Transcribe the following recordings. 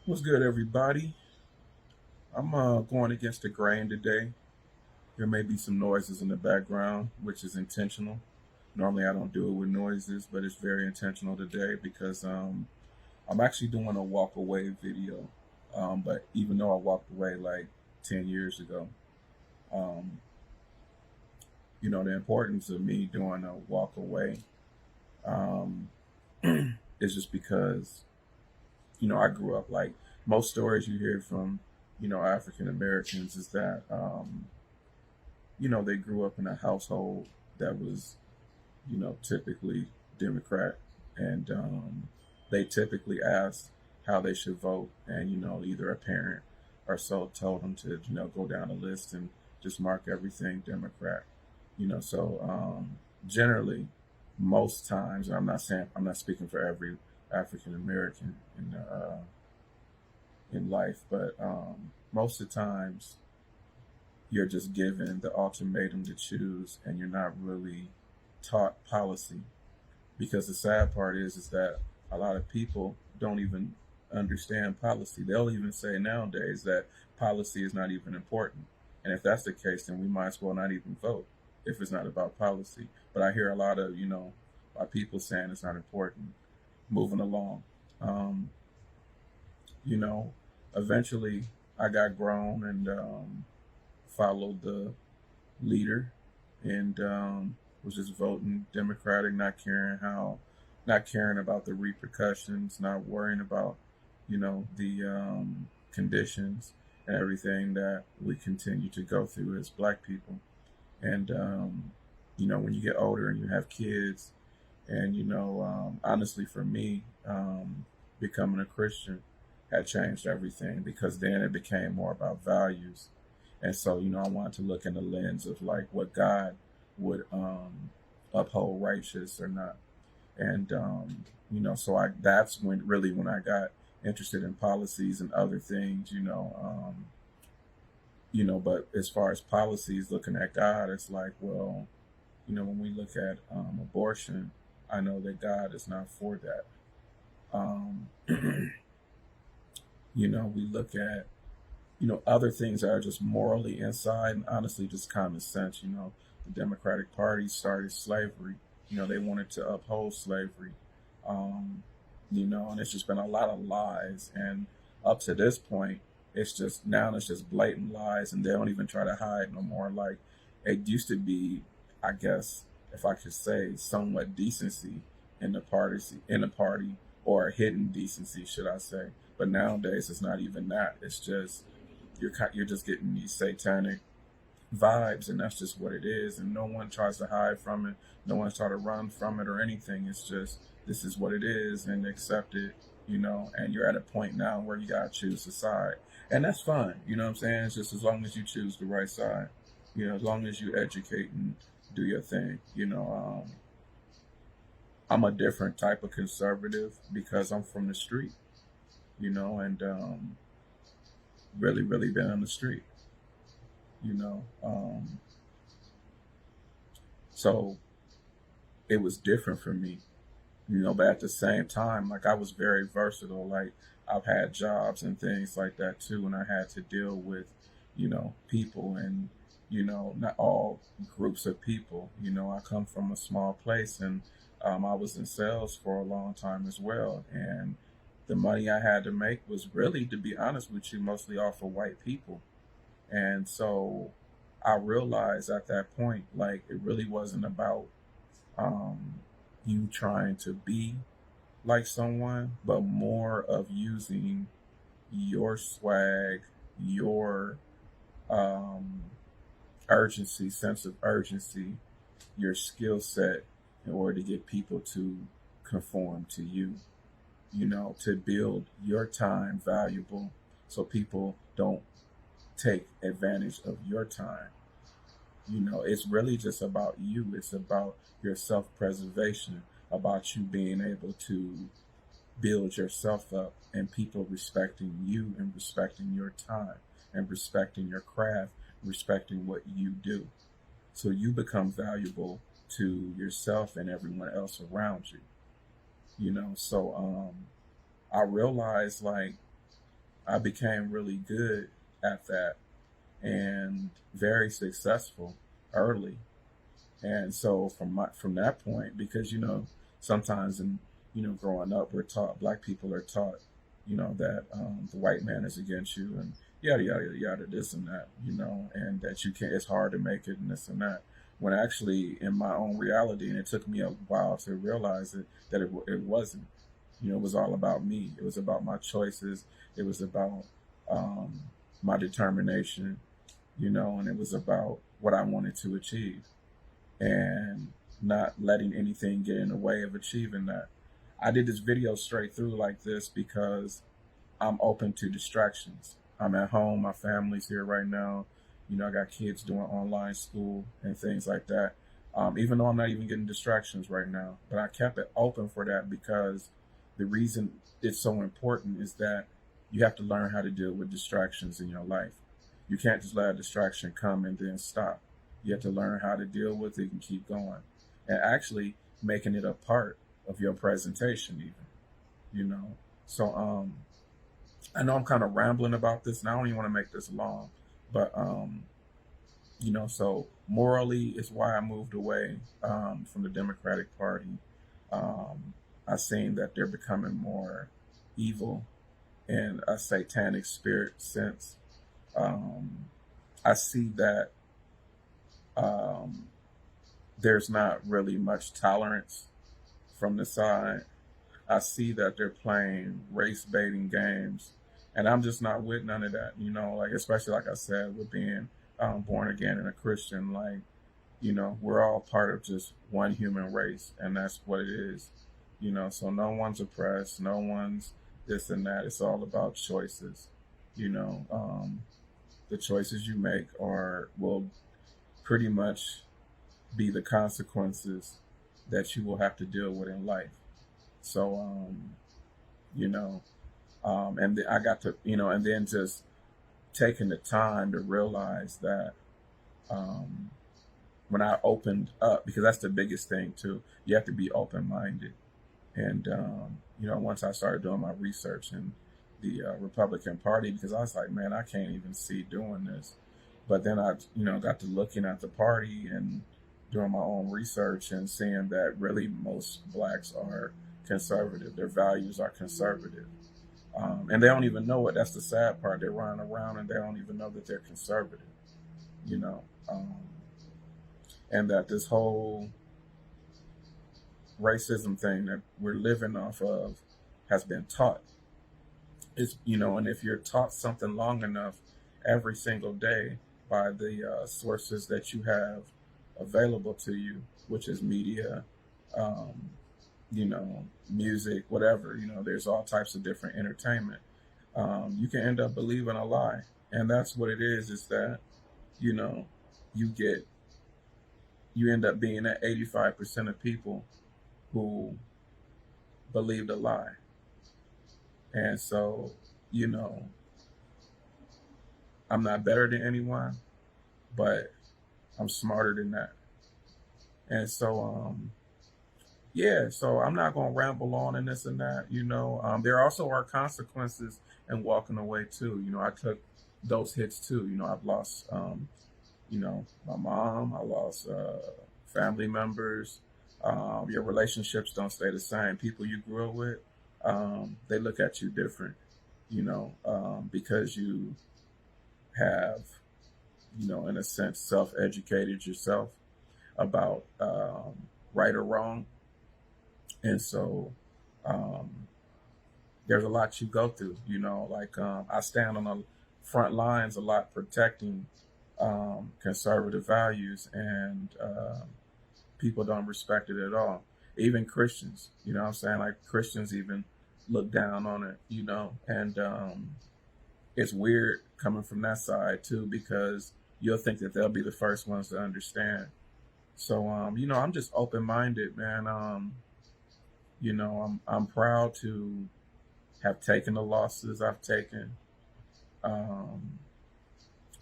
What's good, everybody? I'm going against the grain today. There may be some noises in the background, which is intentional. Normally, I don't do it with noises, but it's very intentional today because I'm actually doing a walk away video. But even though I walked away like 10 years ago, um, the importance of me doing a walk away um, is just because, I grew up like most stories you hear from, African Americans is that, they grew up in a household that was, typically Democrat, and they typically asked how they should vote, and either a parent or so told them to, go down a list and just mark everything Democrat. Generally, most times, and I'm not speaking for every African American in life, but most of the times you're just given the ultimatum to choose, and you're not really taught policy. Because the sad part is that a lot of people don't even understand policy. They'll even say nowadays that policy is not even important. And if that's the case, then we might as well not even vote if it's not about policy. But I hear a lot of, people saying it's not important. Moving along. Um, you know, Eventually I got grown and followed the leader, and was just voting Democratic, not caring about the repercussions, not worrying about, the conditions and everything that we continue to go through as Black people. And when you get older and you have kids, and honestly, for me, becoming a Christian had changed everything, because then it became more about values. And so, I wanted to look in the lens of like what God would uphold, righteous or not. And so I that's when I got interested in policies and other things. But as far as policies, looking at God, it's like, well, when we look at abortion, I know that God is not for that. Um, we look at other things that are just morally inside and honestly just common sense. The Democratic Party started slavery. They wanted to uphold slavery. Um, and it's just been a lot of lies. And up to this point, it's just blatant lies, and they don't even try to hide no more. Like it used to be, I guess, if I could say, somewhat decency in the party, or hidden decency, should I say? But nowadays, it's not even that. It's just you're just getting these satanic vibes, and that's just what it is. And no one tries to hide from it. No one's trying to run from it or anything. It's just this is what it is, and accept it. And you're at a point now where you gotta choose a side, and that's fine. You know what I'm saying? It's just as long as you choose the right side. As long as you educate and do your thing. I'm a different type of conservative because I'm from the street. And really, really been on the street. You know, um, so it was different for me. But at the same time, like I was very versatile. Like I've had jobs and things like that too, and I had to deal with, people, and not all groups of people. I come from a small place, and I was in sales for a long time as well, and the money I had to make was really, to be honest with you, mostly off of white people. And so I realized at that point, like it really wasn't about um, you trying to be like someone, but more of using your swag, your um, sense of urgency, your skill set in order to get people to conform to you, to build your time valuable so people don't take advantage of your time. It's really just about you. It's about your self preservation, about you being able to build yourself up, and people respecting you and respecting your time and respecting your craft, respecting what you do. So you become valuable to yourself and everyone else around you. So I realized, like, I became really good at that and very successful early. And so from that point, because sometimes in growing up, we're taught, black people are taught, that the white man is against you and yada yada yada, this and that, and that you can't. It's hard to make it and this and that. When actually, in my own reality, and it took me a while to realize it, that it wasn't. It was all about me. It was about my choices. It was about um, my determination, and it was about what I wanted to achieve and not letting anything get in the way of achieving that. I did this video straight through like this because I'm open to distractions. I'm at home, my family's here right now. I got kids doing online school and things like that. Even though I'm not even getting distractions right now, but I kept it open for that because the reason it's so important is that you have to learn how to deal with distractions in your life. You can't just let a distraction come and then stop. You have to learn how to deal with it and keep going, and actually making it a part of your presentation, even. So I know I'm kind of rambling about this, and I don't even want to make this long, but so morally is why I moved away from the Democratic Party. I've seen that they're becoming more evil in a satanic spirit sense. I see that um, there's not really much tolerance from the side. I see that they're playing race baiting games, and I'm just not with none of that. Like, especially like I said, with being born again and a Christian, like, we're all part of just one human race, and that's what it is. So no one's oppressed, no one's this and that. It's all about choices. You know, the choices you make will pretty much be the consequences that you will have to deal with in life. So, you know, I got to, and then just taking the time to realize that um, when I opened up, because that's the biggest thing too, you have to be open minded. And, once I started doing my research in the Republican Party, because I was like, man, I can't even see doing this. But then I, got to looking at the party and doing my own research and seeing that really most blacks are conservative. Their values are conservative. And they don't even know it. That's the sad part. They're running around and they don't even know that they're conservative, you know. Um, and that this whole racism thing that we're living off of has been taught. And if you're taught something long enough every single day by the sources that you have available to you, which is media, um, music, whatever, there's all types of different entertainment. You can end up believing a lie. And that's what it is that, you know, you get, you end up being at 85% of people who believed a lie. And so, you know, I'm not better than anyone, but I'm smarter than that. And so, yeah, so I'm not going to ramble on and this and that. There also are consequences in walking away too. I took those hits too. I've lost, my mom. I lost family members. Your relationships don't stay the same. People you grew up with, they look at you different. Because you have, in a sense, self-educated yourself about right or wrong. And so um, there's a lot you go through, like I stand on the front lines a lot protecting conservative values, and people don't respect it at all. Even Christians, what I'm saying? Like Christians even look down on it, and it's weird coming from that side too, because you'll think that they'll be the first ones to understand. So, I'm just open minded, man. I'm proud to have taken the losses I've taken. Um,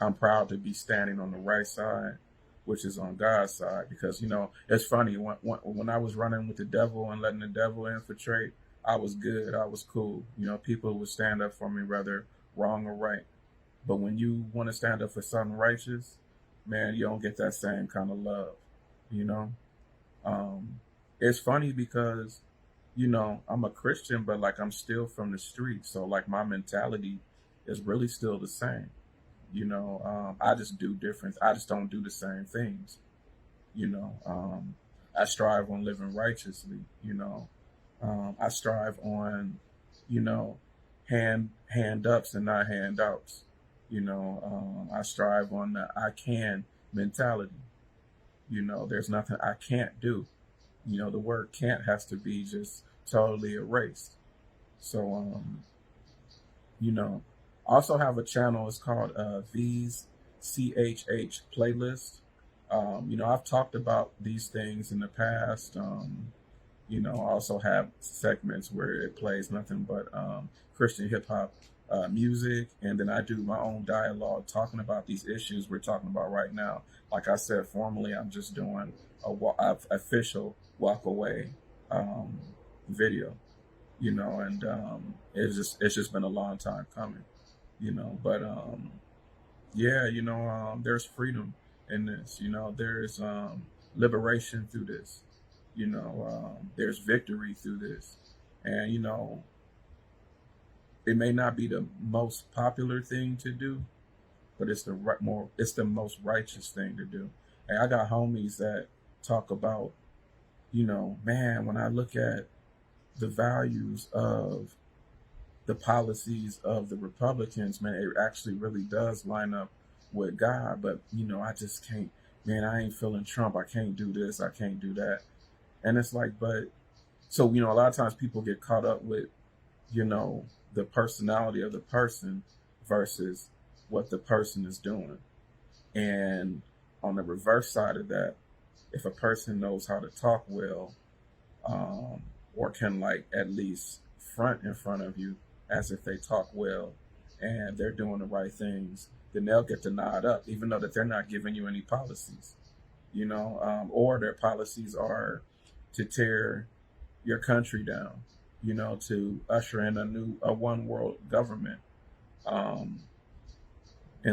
I'm proud to be standing on the right side, which is on God's side, because it's funny when I was running with the devil and letting the devil infiltrate, I was good, I was cool. People would stand up for me, whether wrong or right. But when you want to stand up for something righteous, man, you don't get that same kind of love, you know? Um, it's funny because, I'm a Christian, but like I'm still from the street. So like my mentality is really still the same. I just do different. I just don't do the same things. You know, I strive on living righteously. I strive on, you know, hand ups and not handouts. I strive on the I can mentality. There's nothing I can't do. The word can't has to be just totally erased. So, you know, I also have a channel. It's called V's CHH Playlist. I've talked about these things in the past. I also have segments where it plays nothing but Christian hip hop music, and then I do my own dialogue talking about these issues we're talking about right now. Like I said, formally, I'm just doing a official WalkAway um, video, and it's just been a long time coming, but yeah, there's freedom in this. There's liberation through this. There's victory through this, and it may not be the most popular thing to do, but it's the most righteous thing to do. And I got homies that talk about, man, when I look at the values of the policies of the Republicans, man, it actually really does line up with God. But, I just can't, man, I ain't feeling Trump. I can't do this. I can't do that. And it's like, so, a lot of times people get caught up with, the personality of the person versus what the person is doing. And on the reverse side of that, if a person knows how to talk well, or can like at least front in front of you as if they talk well and they're doing the right things, then they'll get to nod up, even though that they're not giving you any policies, or their policies are to tear your country down, to usher in a one world government, and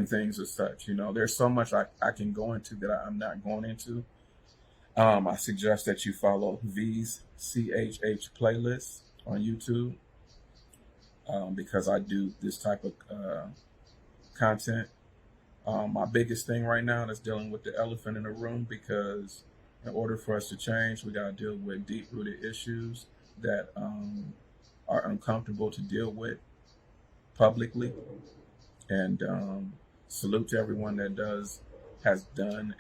things as such. There's so much I can go into that I'm not going into. I suggest that you follow V's CHH playlist on YouTube, because I do this type of content. My biggest thing right now is dealing with the elephant in the room, because in order for us to change, we got to deal with deep-rooted issues that are uncomfortable to deal with publicly. And salute to everyone that has done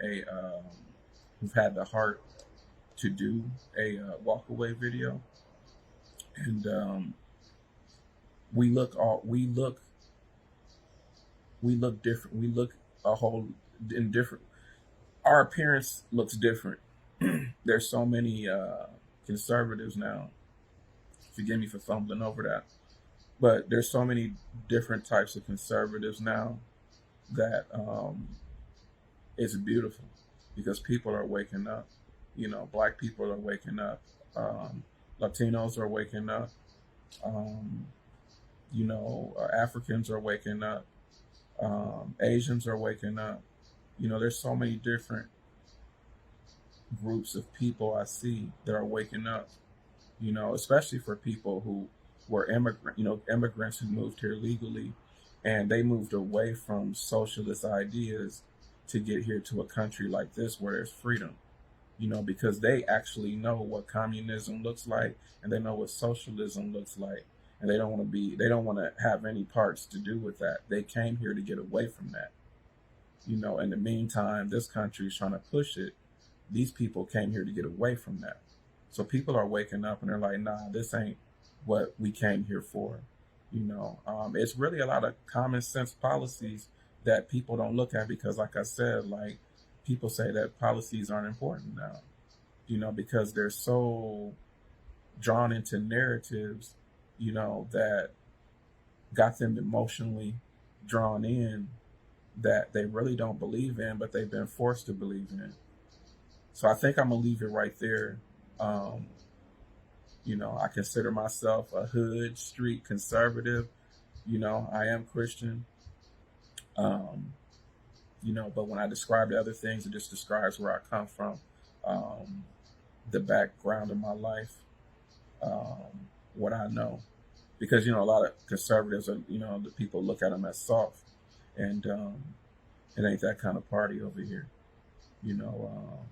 who've had the heart to do a WalkAway video. And we look different. We look a whole in different. Our appearance looks different. There's so many conservatives now. Forgive me for fumbling over that, but there's so many different types of conservatives now that it's beautiful, because people are waking up. Black people are waking up. Latinos are waking up. Africans are waking up. Asians are waking up. There's so many different groups of people I see that are waking up, especially for people who were immigrants who moved here legally, and they moved away from socialist ideas to get here to a country like this where there's freedom, because they actually know what communism looks like, and they know what socialism looks like, and they don't want to have any parts to do with that. They came here to get away from that. In the meantime, this country is trying to push it. These people came here to get away from that. So people are waking up and they're like, nah, this ain't what we came here for. It's really a lot of common sense policies that people don't look at, because like I said, like people say that policies aren't important now, because they're so drawn into narratives, that got them emotionally drawn in, that they really don't believe in, but they've been forced to believe in. So I think I'm gonna leave it right there. I consider myself a hood street conservative. I am Christian. Um, but when I describe the other things, it just describes where I come from, um, the background of my life, what I know. Because, a lot of conservatives are, the people look at them as soft. And it ain't that kind of party over here. You know,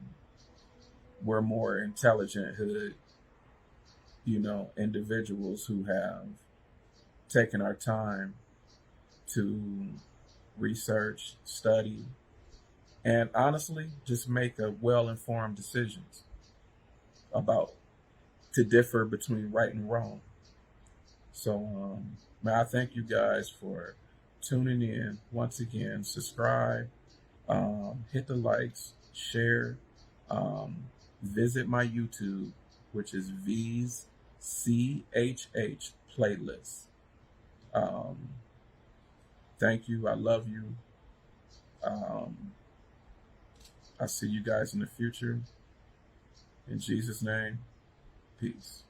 we're more intelligent hood, individuals who have taken our time to research, study, and honestly, just make a well-informed decisions about to differ between right and wrong. So, man, I thank you guys for tuning in once again. Subscribe, hit the likes, share, um, visit my YouTube, which is V's CHH playlist. Um, thank you. I love you. Um, I'll see you guys in the future. In Jesus' name, peace.